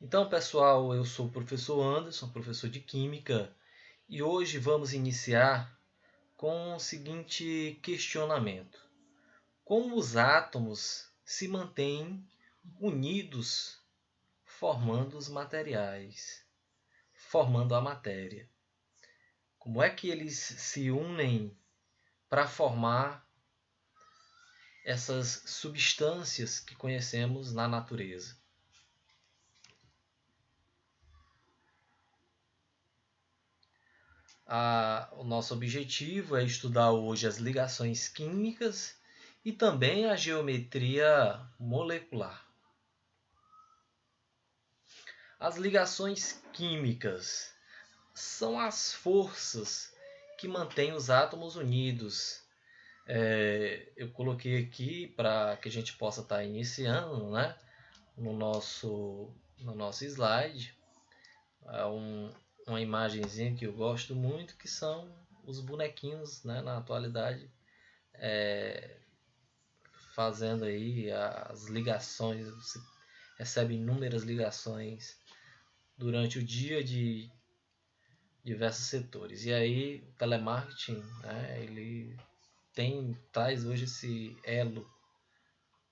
Então, pessoal, eu sou o professor Anderson, professor de Química, e hoje vamos iniciar com o seguinte questionamento: como os átomos se mantêm unidos formando os materiais, formando a matéria? Como é que eles se unem para formar essas substâncias que conhecemos na natureza? O nosso objetivo é estudar hoje as ligações químicas e também a geometria molecular. As ligações químicas são as forças que mantêm os átomos unidos. Eu coloquei aqui para que a gente possa estar iniciando, né, no nosso slide, uma imagenzinha que eu gosto muito, que são os bonequinhos, né, na atualidade, fazendo aí as ligações. Você recebe inúmeras ligações durante o dia de diversos setores. E aí o telemarketing, né, ele traz hoje esse elo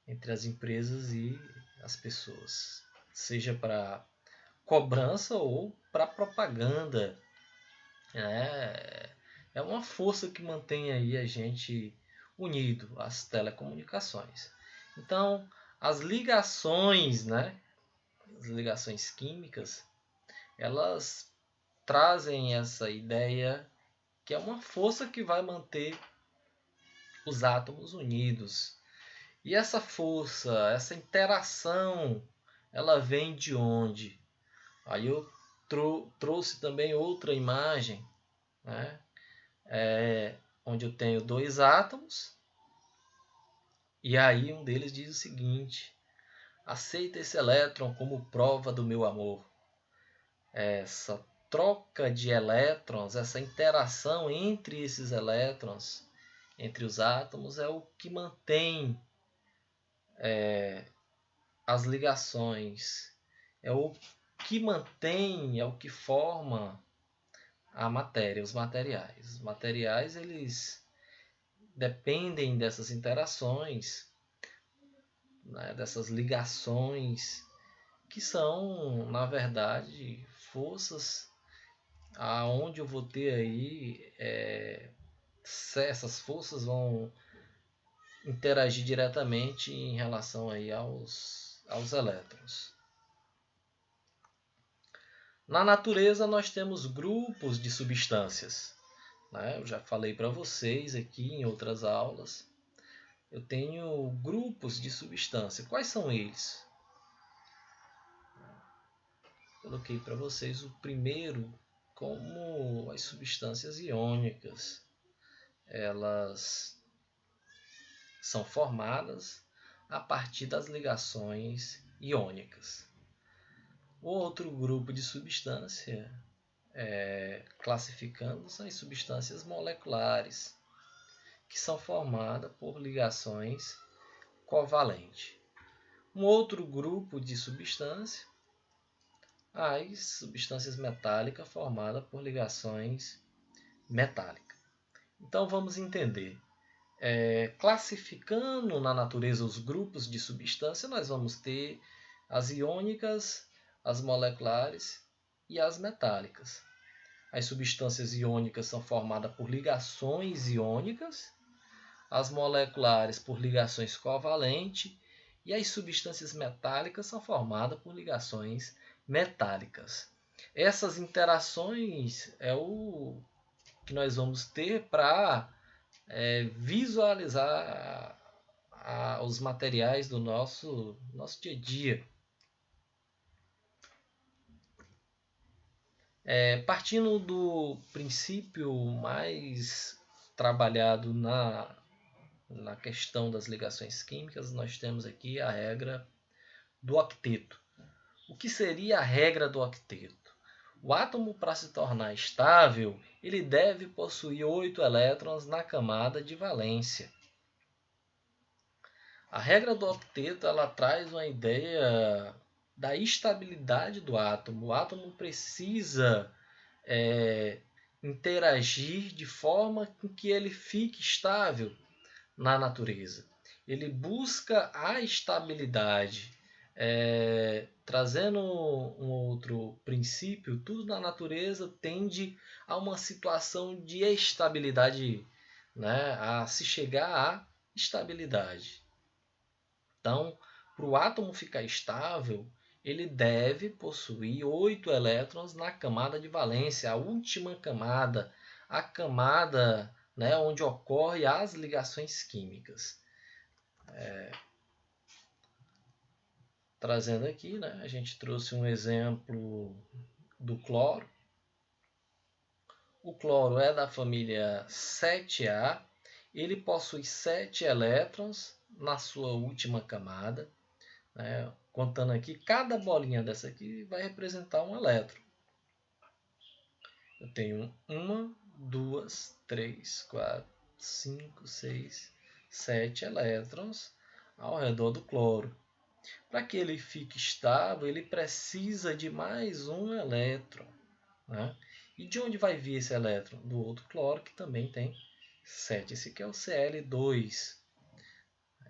entre as empresas e as pessoas, seja para cobrança ou para propaganda. É uma força que mantém aí a gente unido, as telecomunicações. Então, as ligações, né, as ligações químicas, elas trazem essa ideia que é uma força que vai manter os átomos unidos. E essa força, essa interação, ela vem de onde? Aí eu trouxe também outra imagem, né? Onde eu tenho dois átomos, e aí um deles diz o seguinte: aceita esse elétron como prova do meu amor. Essa troca de elétrons, essa interação entre esses elétrons, entre os átomos, é o que mantém as ligações, é o que mantém, é o que forma a matéria, os materiais. Os materiais, eles dependem dessas interações, né, dessas ligações, que são, na verdade, forças aonde eu vou ter aí, essas forças vão interagir diretamente em relação aí aos elétrons. Na natureza nós temos grupos de substâncias, né? Eu já falei para vocês aqui em outras aulas. Eu tenho grupos de substância. Quais são eles? Coloquei para vocês o primeiro como as substâncias iônicas. Elas são formadas a partir das ligações iônicas. O outro grupo de substância, classificando, são as substâncias moleculares, que são formadas por ligações covalentes. Um outro grupo de substância, as substâncias metálicas formadas por ligações metálicas. Então vamos entender. Classificando na natureza os grupos de substância, nós vamos ter as iônicas, as moleculares e as metálicas. As substâncias iônicas são formadas por ligações iônicas, as moleculares por ligações covalentes e as substâncias metálicas são formadas por ligações metálicas. Essas interações é o que nós vamos ter para visualizar os materiais do nosso dia a dia. Partindo do princípio mais trabalhado na questão das ligações químicas, nós temos aqui a regra do octeto. O que seria a regra do octeto? O átomo, para se tornar estável, ele deve possuir 8 elétrons na camada de valência. A regra do octeto ela traz uma ideia da estabilidade do átomo. O átomo precisa interagir de forma que ele fique estável na natureza. Ele busca a estabilidade. Trazendo um outro princípio, tudo na natureza tende a uma situação de estabilidade, né? A se chegar à estabilidade. Então, para o átomo ficar estável, ele deve possuir 8 elétrons na camada de valência, a última camada, a camada, né, onde ocorrem as ligações químicas. Trazendo aqui, né, a gente trouxe um exemplo do cloro. O cloro é da família 7A, ele possui 7 elétrons na sua última camada. Contando aqui, cada bolinha dessa aqui vai representar um elétron. Eu tenho 1, 2, 3, 4, 5, 6, 7 elétrons ao redor do cloro. Para que ele fique estável, ele precisa de mais um elétron. Né? E de onde vai vir esse elétron? Do outro cloro, que também tem 7. Esse aqui é o Cl2.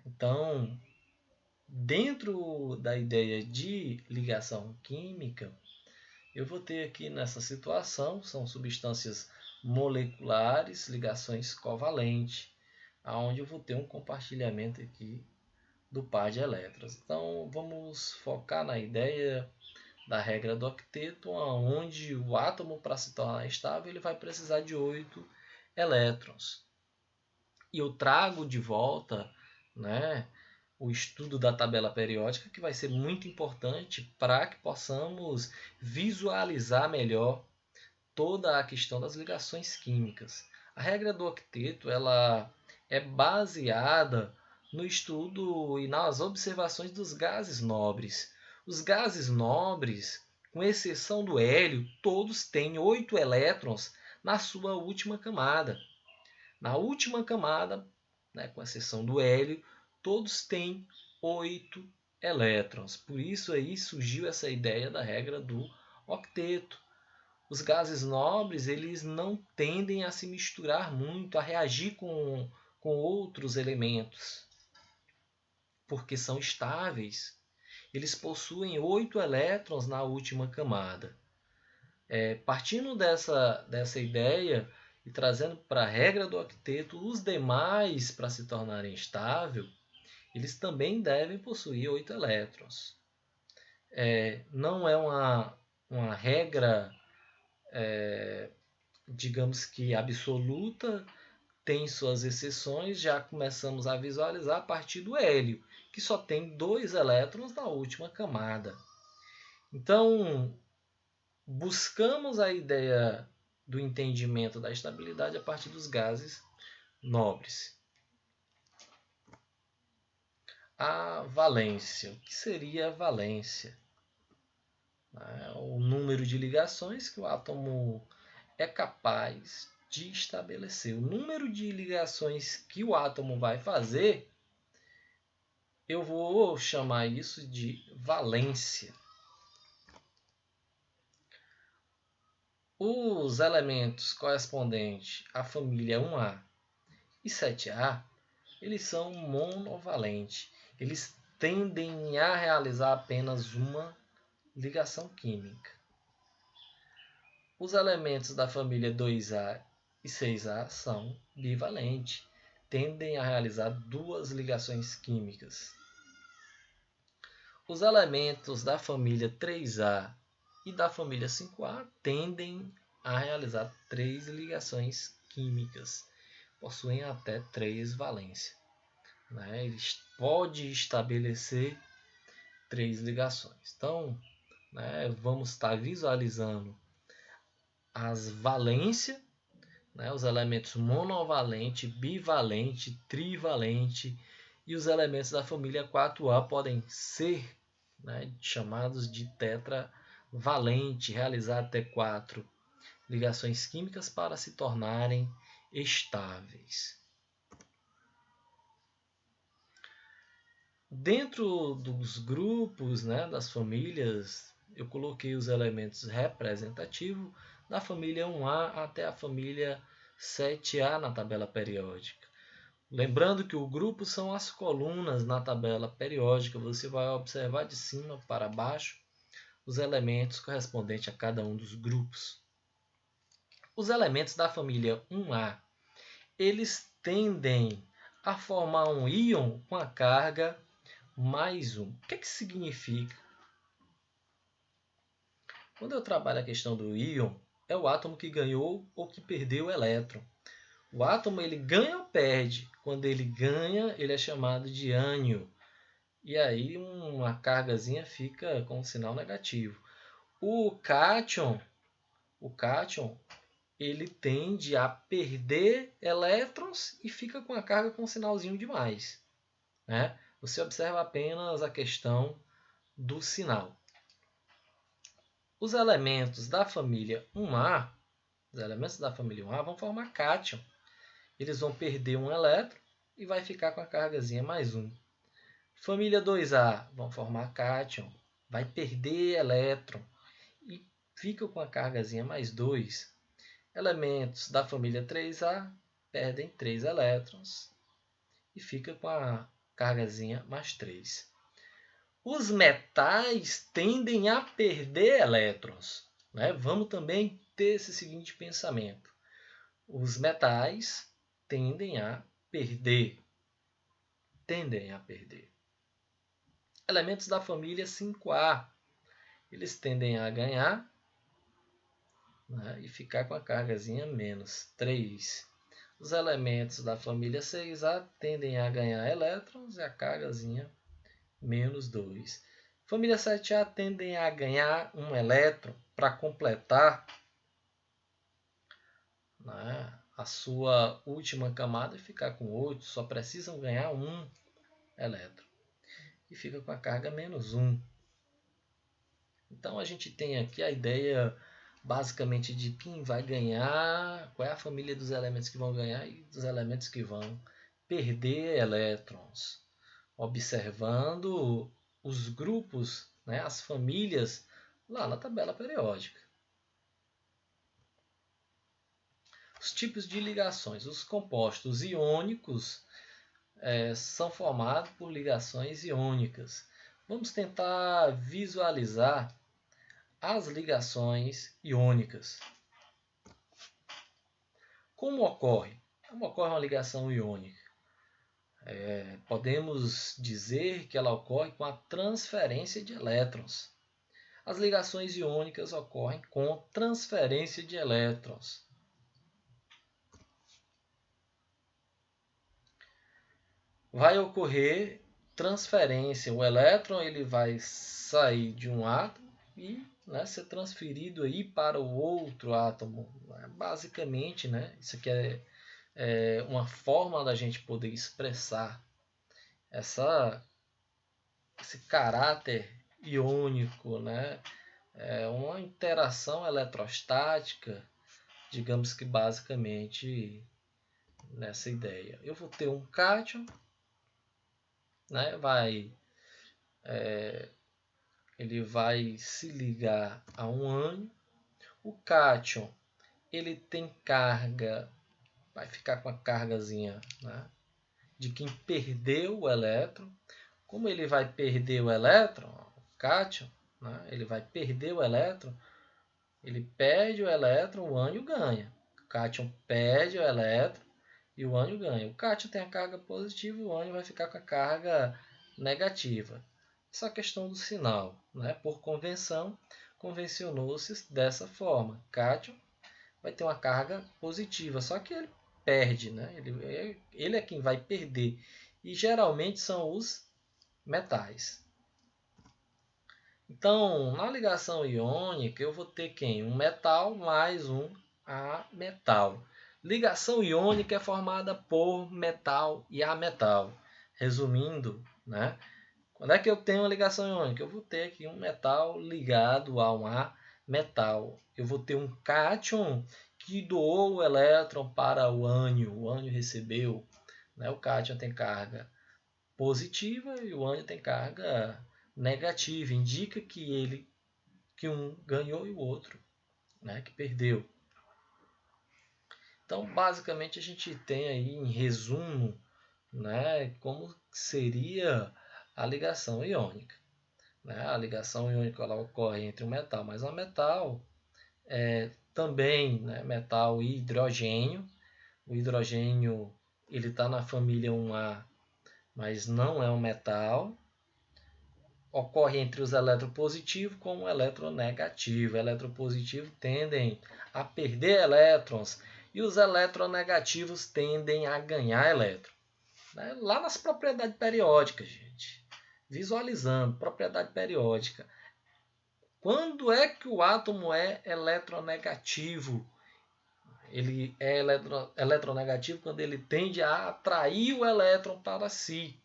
Então, dentro da ideia de ligação química, eu vou ter aqui nessa situação, são substâncias moleculares, ligações covalentes, onde eu vou ter um compartilhamento aqui do par de elétrons. Então, vamos focar na ideia da regra do octeto, onde o átomo, para se tornar estável, ele vai precisar de 8 elétrons. E eu trago de volta, né, o estudo da tabela periódica, que vai ser muito importante para que possamos visualizar melhor toda a questão das ligações químicas. A regra do octeto ela é baseada no estudo e nas observações dos gases nobres. Os gases nobres, com exceção do hélio, todos têm 8 elétrons na sua última camada. Na última camada, né, com exceção do hélio, todos têm 8 elétrons. Por isso aí surgiu essa ideia da regra do octeto. Os gases nobres eles não tendem a se misturar muito, a reagir com outros elementos, porque são estáveis. Eles possuem 8 elétrons na última camada. Partindo dessa ideia e trazendo para a regra do octeto, os demais, para se tornarem estáveis, eles também devem possuir 8 elétrons. Não é uma regra, digamos que absoluta, tem suas exceções, já começamos a visualizar a partir do hélio, que só tem 2 elétrons na última camada. Então, buscamos a ideia do entendimento da estabilidade a partir dos gases nobres. A valência. O que seria a valência? O número de ligações que o átomo é capaz de estabelecer. O número de ligações que o átomo vai fazer, eu vou chamar isso de valência. Os elementos correspondentes à família 1A e 7A, eles são monovalentes. Eles tendem a realizar apenas uma ligação química. Os elementos da família 2A e 6A são bivalentes, tendem a realizar 2 ligações químicas. Os elementos da família 3A e da família 5A tendem a realizar 3 ligações químicas, possuem até 3 valências. Eles podem estabelecer 3 ligações. Então, vamos estar visualizando as valências, os elementos monovalente, bivalente, trivalente, e os elementos da família 4A podem ser chamados de tetravalente, realizar até 4 ligações químicas para se tornarem estáveis. Dentro dos grupos, né, das famílias, eu coloquei os elementos representativos da família 1A até a família 7A na tabela periódica. Lembrando que o grupo são as colunas na tabela periódica. Você vai observar de cima para baixo os elementos correspondentes a cada um dos grupos. Os elementos da família 1A, eles tendem a formar um íon com a carga mais 1. O que significa? Quando eu trabalho a questão do íon, é o átomo que ganhou ou que perdeu o elétron. O átomo ele ganha ou perde? Quando ele ganha, ele é chamado de ânion. E aí uma cargazinha fica com um sinal negativo. O cátion, ele tende a perder elétrons e fica com a carga com um sinalzinho de mais, né? Você observa apenas a questão do sinal. Os elementos da família 1A, vão formar cátion. Eles vão perder um elétron e vai ficar com a cargazinha mais 1. Família 2A vão formar cátion, vai perder elétron e fica com a cargazinha mais 2. Elementos da família 3A perdem 3 elétrons e fica com a cargazinha mais 3. Os metais tendem a perder elétrons, né? Vamos também ter esse seguinte pensamento. Os metais tendem a perder. Elementos da família 5A, eles tendem a ganhar, né, e ficar com a cargazinha menos 3. Os elementos da família 6A tendem a ganhar elétrons e a cargazinha menos 2. Família 7A tendem a ganhar um elétron para completar, né, a sua última camada e ficar com 8. Só precisam ganhar um elétron. E fica com a carga menos 1. Então a gente tem aqui a ideia basicamente de quem vai ganhar, qual é a família dos elementos que vão ganhar e dos elementos que vão perder elétrons. Observando os grupos, né, as famílias lá na tabela periódica. Os tipos de ligações. Os compostos iônicos são formados por ligações iônicas. Vamos tentar visualizar as ligações iônicas. Como ocorre uma ligação iônica? Podemos dizer que ela ocorre com a transferência de elétrons. As ligações iônicas ocorrem com transferência de elétrons. Vai ocorrer transferência. O elétron ele vai sair de um átomo e, né, ser transferido aí para o outro átomo. Basicamente, né, isso aqui é uma forma da gente poder expressar esse caráter iônico, né? É uma interação eletrostática, digamos que basicamente nessa ideia. Eu vou ter um cátion, né? Ele vai se ligar a um ânion. O cátion ele tem carga, vai ficar com a cargazinha, né, de quem perdeu o elétron. Como ele vai perder o elétron, o cátion, né, ele vai perder o elétron, ele perde o elétron, o ânion ganha. O cátion perde o elétron e o ânion ganha. O cátion tem a carga positiva e o ânion vai ficar com a carga negativa. Essa questão do sinal, né? Por convenção, convencionou-se dessa forma. Cátion vai ter uma carga positiva, só que ele perde, né? Ele é quem vai perder. E geralmente são os metais. Então, na ligação iônica, eu vou ter quem? Um metal mais um ametal. Ligação iônica é formada por metal e ametal. Resumindo, né? Quando é que eu tenho uma ligação iônica? Eu vou ter aqui um metal ligado a um ametal. Eu vou ter um cátion que doou o elétron para o ânion. O ânion recebeu, né? O cátion tem carga positiva e o ânion tem carga negativa. Indica que um ganhou e o outro, né, que perdeu. Então, basicamente, a gente tem aí, em resumo, né, como seria a ligação iônica. Né? A ligação iônica ela ocorre entre um metal mais um metal, também, né, metal e hidrogênio. O hidrogênio ele está na família 1A, mas não é um metal. Ocorre entre os eletropositivos com o eletronegativo. Eletropositivos tendem a perder elétrons e os eletronegativos tendem a ganhar elétrons. Né? Lá nas propriedades periódicas, gente. Visualizando, propriedade periódica. Quando é que o átomo é eletronegativo? Ele é eletronegativo quando ele tende a atrair o elétron para si.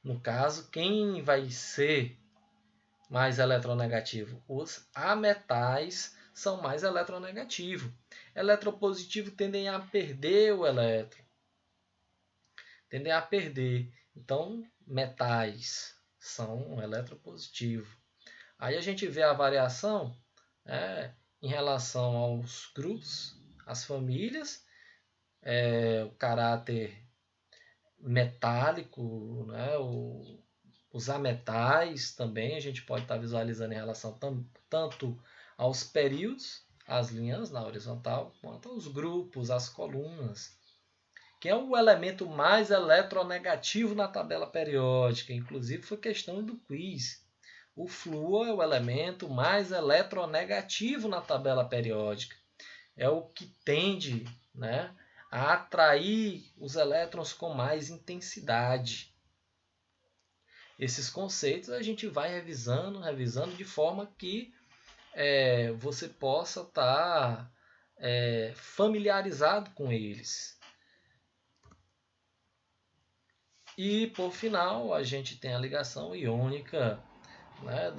No caso, quem vai ser mais eletronegativo? Os ametais são mais eletronegativos. Eletropositivos tendem a perder o elétron. Tendem a perder. Então, metais são eletropositivos. Aí a gente vê a variação em relação aos grupos, as famílias, o caráter metálico, né, os ametais também a gente pode estar visualizando em relação tanto aos períodos, as linhas na horizontal, quanto aos grupos, as colunas, que é o elemento mais eletronegativo na tabela periódica. Inclusive foi questão do quiz. O flúor é o elemento mais eletronegativo na tabela periódica. É o que tende, né, a atrair os elétrons com mais intensidade. Esses conceitos a gente vai revisando de forma que você possa estar familiarizado com eles. E, por final, a gente tem a ligação iônica, né,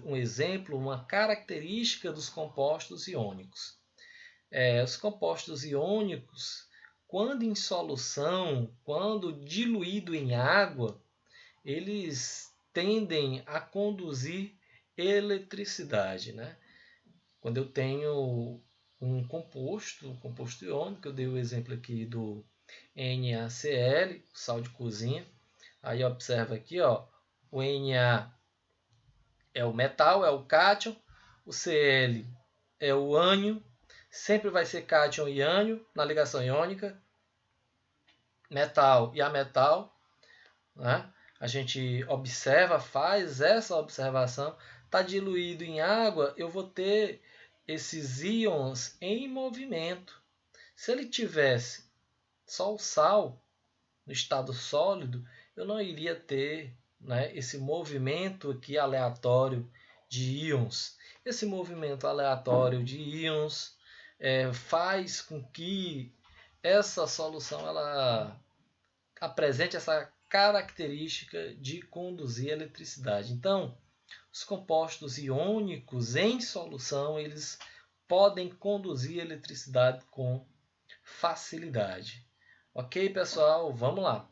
um exemplo, uma característica dos compostos iônicos. Os compostos iônicos, quando em solução, quando diluído em água, eles tendem a conduzir eletricidade. Né? Quando eu tenho um composto iônico, eu dei o exemplo aqui do NaCl, sal de cozinha. Aí observa aqui, ó, o Na é o metal, é o cátion, o Cl é o ânion, sempre vai ser cátion e ânion na ligação iônica, metal e ametal, né? A gente observa, faz essa observação, está diluído em água, eu vou ter esses íons em movimento. Se ele tivesse só o sal no estado sólido, eu não iria ter, né, esse movimento aqui aleatório de íons. Esse movimento aleatório de íons faz com que essa solução ela apresente essa característica de conduzir eletricidade. Então, os compostos iônicos em solução, eles podem conduzir eletricidade com facilidade. Ok, pessoal? Vamos lá.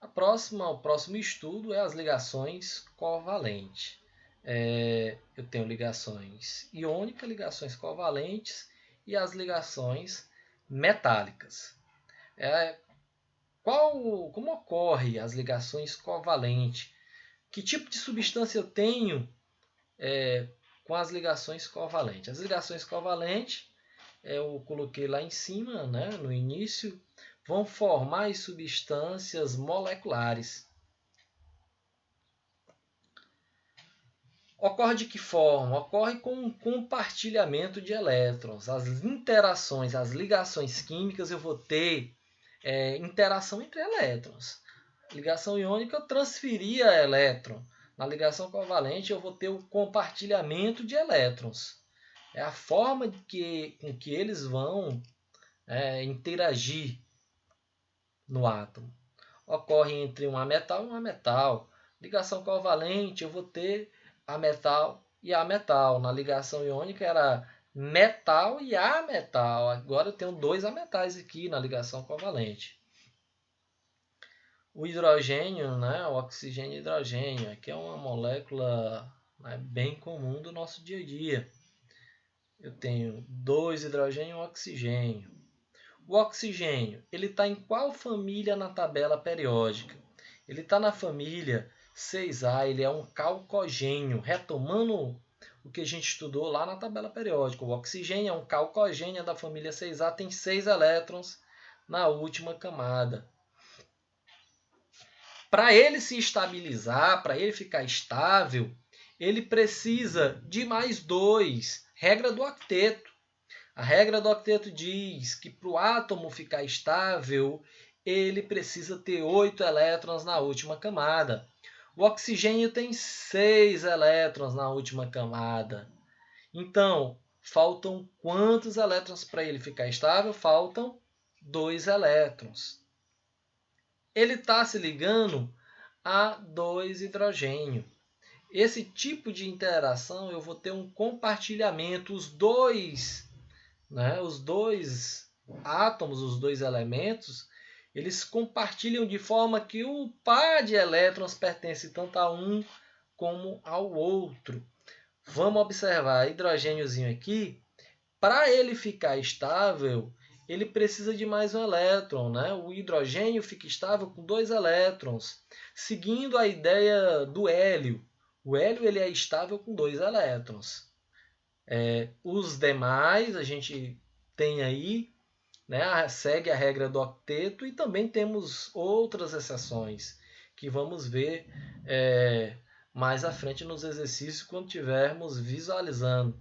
O próximo estudo é as ligações covalentes. Eu tenho ligações iônicas, ligações covalentes e as ligações metálicas. Como ocorre as ligações covalentes? Que tipo de substância eu tenho com as ligações covalentes? As ligações covalentes, eu coloquei lá em cima, né, no início, vão formar as substâncias moleculares. Ocorre de que forma? Ocorre com um compartilhamento de elétrons. As interações, as ligações químicas, eu vou ter interação entre elétrons. Ligação iônica, eu transferia elétron. Na ligação covalente, eu vou ter o compartilhamento de elétrons. É a forma com que eles vão interagir no átomo. Ocorre entre um ametal e um ametal. Ligação covalente, eu vou ter ametal e ametal. Na ligação iônica era metal e ametal. Agora eu tenho dois ametais aqui na ligação covalente. O hidrogênio, né, o oxigênio e hidrogênio, aqui é uma molécula, né, bem comum do nosso dia a dia. Eu tenho 2 hidrogênio e um oxigênio. O oxigênio, ele está em qual família na tabela periódica? Ele está na família 6A, ele é um calcogênio, retomando o que a gente estudou lá na tabela periódica. O oxigênio é um calcogênio da família 6A, tem 6 elétrons na última camada. Para ele se estabilizar, para ele ficar estável, ele precisa de mais 2. Regra do octeto. A regra do octeto diz que para o átomo ficar estável, ele precisa ter 8 elétrons na última camada. O oxigênio tem 6 elétrons na última camada. Então, faltam quantos elétrons para ele ficar estável? Faltam 2 elétrons. Ele está se ligando a 2 hidrogênio. Esse tipo de interação eu vou ter um compartilhamento, os dois átomos, os dois elementos, eles compartilham de forma que o par de elétrons pertence tanto a um como ao outro. Vamos observar, hidrogêniozinho aqui, para ele ficar estável, ele precisa de mais um elétron, né? O hidrogênio fica estável com 2 elétrons, seguindo a ideia do hélio. O hélio ele é estável com 2 elétrons. Os demais a gente tem aí, né, segue a regra do octeto, e também temos outras exceções que vamos ver mais à frente nos exercícios quando estivermos visualizando.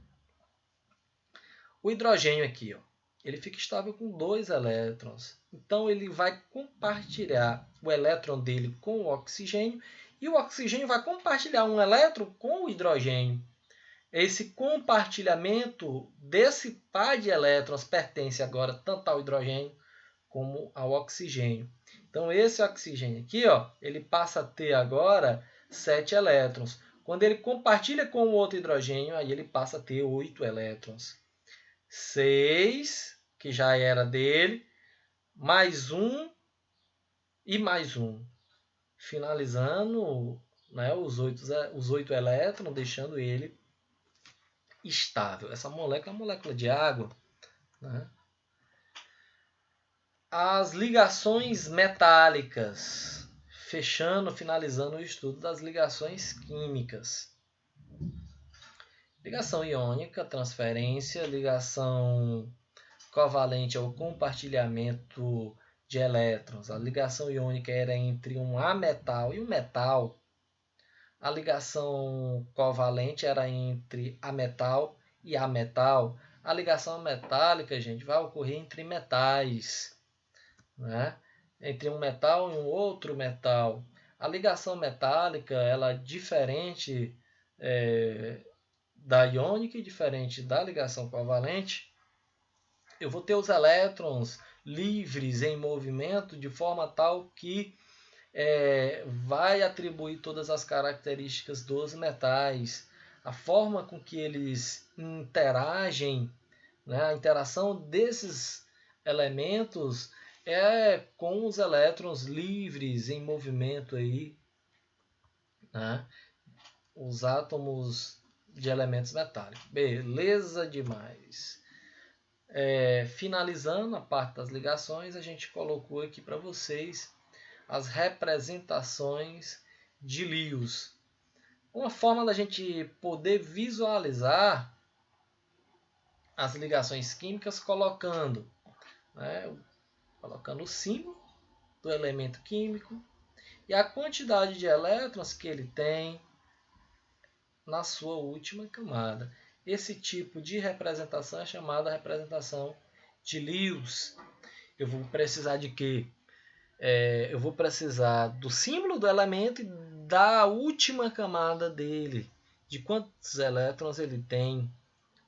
O hidrogênio aqui, ó, ele fica estável com 2 elétrons. Então ele vai compartilhar o elétron dele com o oxigênio, e o oxigênio vai compartilhar um elétron com o hidrogênio. Esse compartilhamento desse par de elétrons pertence agora tanto ao hidrogênio como ao oxigênio. Então esse oxigênio aqui, ó, ele passa a ter agora 7 elétrons. Quando ele compartilha com o outro hidrogênio, aí ele passa a ter 8 elétrons. 6, que já era dele, mais 1 e mais 1. Finalizando, né, os 8 elétrons, deixando ele estável. Essa molécula é uma molécula de água. Né? As ligações metálicas. Finalizando o estudo das ligações químicas. Ligação iônica, transferência, ligação covalente é o compartilhamento de elétrons. A ligação iônica era entre um ametal e um metal. A ligação covalente era entre ametal e ametal. A ligação metálica, gente, vai ocorrer entre metais, né? Entre um metal e um outro metal. A ligação metálica, ela é diferente da iônica e diferente da ligação covalente. Eu vou ter os elétrons livres em movimento de forma tal que vai atribuir todas as características dos metais, a forma com que eles interagem, né? A interação desses elementos é com os elétrons livres em movimento aí, né? Os átomos de elementos metálicos. Beleza demais. Finalizando a parte das ligações, a gente colocou aqui para vocês as representações de Lewis. Uma forma da gente poder visualizar as ligações químicas colocando o símbolo do elemento químico e a quantidade de elétrons que ele tem na sua última camada. Esse tipo de representação é chamada representação de Lewis. Eu vou precisar de quê? Eu vou precisar do símbolo do elemento e da última camada dele, de quantos elétrons ele tem,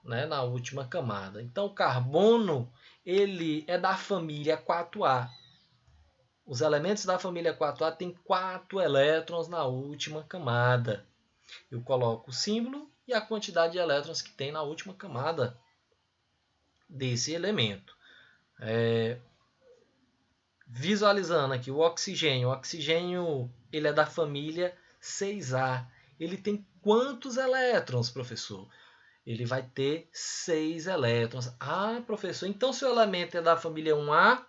né, na última camada. Então, o carbono ele é da família 4A. Os elementos da família 4A têm 4 elétrons na última camada. Eu coloco o símbolo e a quantidade de elétrons que tem na última camada desse elemento. visualizando aqui o oxigênio. O oxigênio ele é da família 6A. Ele tem quantos elétrons, professor? Ele vai ter 6 elétrons. Ah, professor, então se o elemento é da família 1A,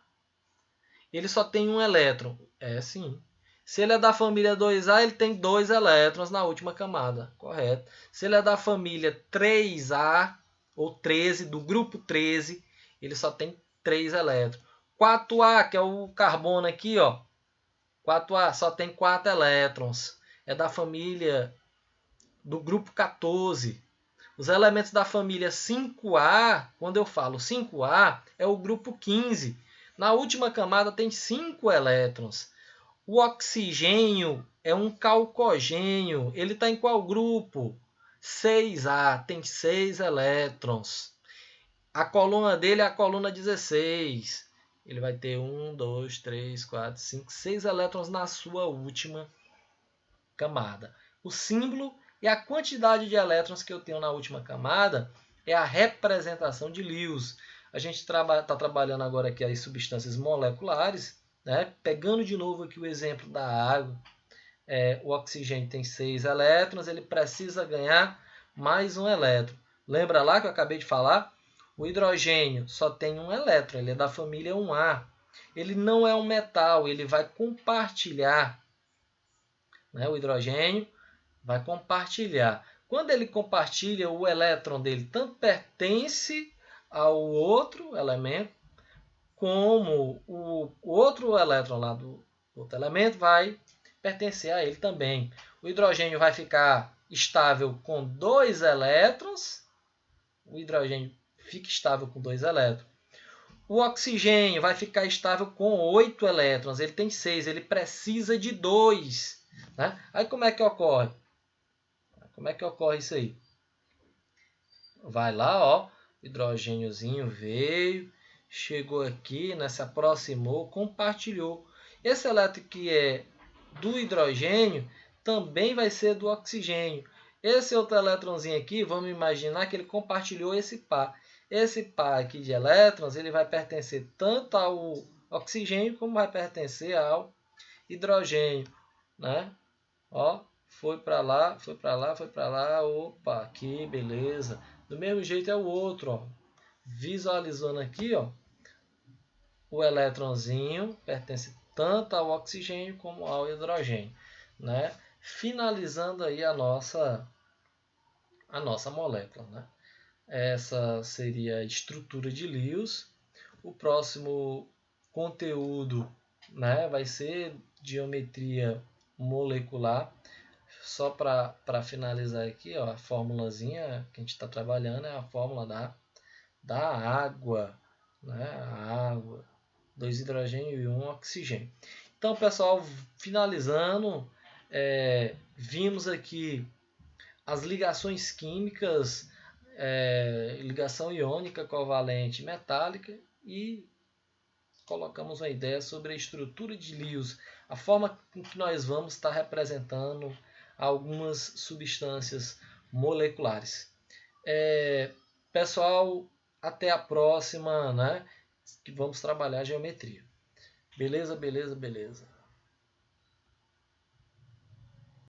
ele só tem um elétron. É sim. Se ele é da família 2A, ele tem 2 elétrons na última camada. Correto. Se ele é da família 3A, ou 13, do grupo 13, ele só tem 3 elétrons. 4A, que é o carbono aqui, ó. 4A só tem 4 elétrons. É da família do grupo 14. Os elementos da família 5A, quando eu falo 5A, é o grupo 15. Na última camada tem 5 elétrons. O oxigênio é um calcogênio. Ele está em qual grupo? 6A, tem 6 elétrons. A coluna dele é a coluna 16. Ele vai ter 1, 2, 3, 4, 5, 6 elétrons na sua última camada. O símbolo e a quantidade de elétrons que eu tenho na última camada é a representação de Lewis. A gente está trabalhando agora aqui as substâncias moleculares, né? Pegando de novo aqui o exemplo da água. O oxigênio tem 6 elétrons, ele precisa ganhar mais um elétron. Lembra lá que eu acabei de falar? O hidrogênio só tem um elétron, ele é da família 1A. Ele não é um metal, ele vai compartilhar, né? O hidrogênio vai compartilhar. Quando ele compartilha, o elétron dele tanto pertence ao outro elemento, como o outro elétron lá do outro elemento vai pertencer a ele também. O hidrogênio vai ficar estável com 2 elétrons. O hidrogênio fica estável com 2 elétrons. O oxigênio vai ficar estável com 8 elétrons. Ele tem 6, ele precisa de 2. Né? Aí como é que ocorre? Como é que ocorre isso aí? Vai lá, ó, o hidrogêniozinho veio, chegou aqui, né, se aproximou, compartilhou. Esse elétron que é do hidrogênio também vai ser do oxigênio. Esse outro elétronzinho aqui, vamos imaginar que ele compartilhou esse par. Esse par aqui de elétrons, ele vai pertencer tanto ao oxigênio como vai pertencer ao hidrogênio, né? Ó, foi para lá, foi para lá, foi para lá. Opa, aqui, beleza. Do mesmo jeito é o outro, ó. Visualizando aqui, ó, o elétronzinho pertence tanto ao oxigênio como ao hidrogênio, né? Finalizando aí a nossa molécula, né? Essa seria a estrutura de Lewis. O próximo conteúdo, né, vai ser geometria molecular. Só para finalizar aqui, ó, a formulazinha que a gente está trabalhando é a fórmula da água, né? A água, 2 hidrogênio e 1 oxigênio. Então, pessoal, finalizando, vimos aqui as ligações químicas, ligação iônica, covalente, metálica, e colocamos uma ideia sobre a estrutura de Lewis, a forma com que nós vamos estar representando algumas substâncias moleculares. Pessoal, até a próxima, né? Que vamos trabalhar geometria. Beleza, beleza, beleza.